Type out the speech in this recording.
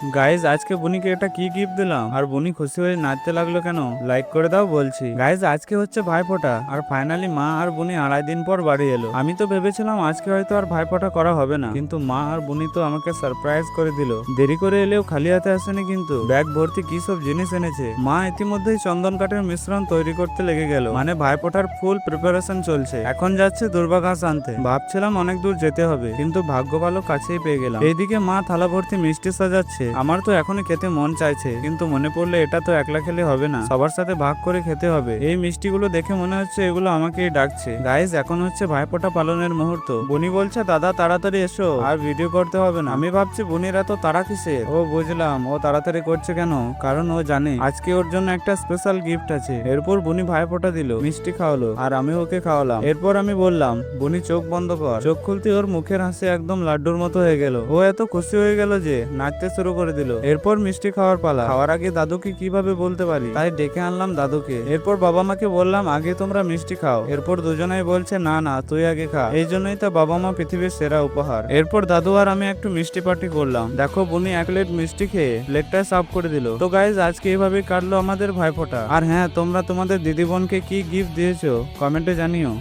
Guys আজকে বুনিকে এটা কি গিফট দিলাম আর বুনি খুশি হয়ে নাচতে লাগলো কেন? লাইক করে দাও বলছি। গাইজ আজকে হচ্ছে ভাইফোঁটা আর ফাইনালি মা আর বুনি 2.5 দিন পর বাড়ি এলো। আমি তো ভেবেছিলাম আজকে হয়তো আর ভাইফোঁটা করা হবে না, কিন্তু মা আর বুনি তো আমাকে সারপ্রাইজ করে দিল। দেরি করে এলেও খালি হাতে আসেনি, কিন্তু ব্যাগ ভর্তি কি সব জিনিস এনেছে। মা ইতিমধ্যেই চন্দন কাঠের মিশ্রণ তৈরি করতে লেগে গেল, মানে ভাইফোঁটার ফুল প্রিপারেশন চলছে। এখন যাচ্ছে দুর্বা ঘাস আনতে। ভাবছিলাম অনেক দূর যেতে হবে, কিন্তু ভাগ্য ভালো কাছেই পেয়ে গেলাম। এইদিকে মা থালা ভর্তি মিষ্টি সাজাচ্ছে। আমার তো এখনই খেতে মন চাইছে, কিন্তু মনে পড়লে এটা তো একলা খেলে হবে না, সবার সাথে ভাগ করে খেতে হবে। এই মিষ্টিগুলো দেখে মনে হচ্ছে এগুলো আমাকেই ডাকছে। গাইজ এখন হচ্ছে ভাইফোঁটা পালনের মুহূর্ত। বুনি বলছে দাদা তাড়াতাড়ি এসো, আর ভিডিও করতে হবে না। আমি ভাবছি বুনিরা তো তারা কিসের। ও বুঝলাম, ও তাড়াতাড়ি করছে কেন, কারণ ও জানে আজকে ওর জন্য একটা স্পেশাল গিফট আছে। এরপর বুনি ভাইফোঁটা দিল, মিষ্টি খাওয়ালো আর আমি ওকে খাওয়ালাম। এরপর আমি বললাম বুনি চোখ বন্ধ কর। চোখ খুলতে ওর মুখের হাসি একদম লাড্ডুর মতো হয়ে গেল। ও এত খুশি হয়ে গেল যে নাচতে শুরু করে দিল। এরপর মিষ্টি খাওয়ার পালা। খাওয়ার আগে দাদুকে কিভাবে বলতে পারি, তাই ডেকে আনলাম দাদুকে। এরপর বাবা মাকে বললাম আগে তোমরা মিষ্টি খাও। এরপর দুজনেই বলছে না না তুই আগে খা। এই জন্যই তো বাবা মা পৃথিবীর সেরা উপহার। এরপর দাদু আর আমি একটু মিষ্টি পার্টি করলাম। দেখো বুনি 1 প্লেট মিষ্টি খেয়ে প্লেটটা সাফ করে দিল। তো গাইজ আজকে এইভাবেই কাটলো আমাদের ভাইফোঁটা। আর হ্যাঁ, তোমরা তোমাদের দিদি বোনকে কি গিফট দিয়েছো কমেন্টে জানিও।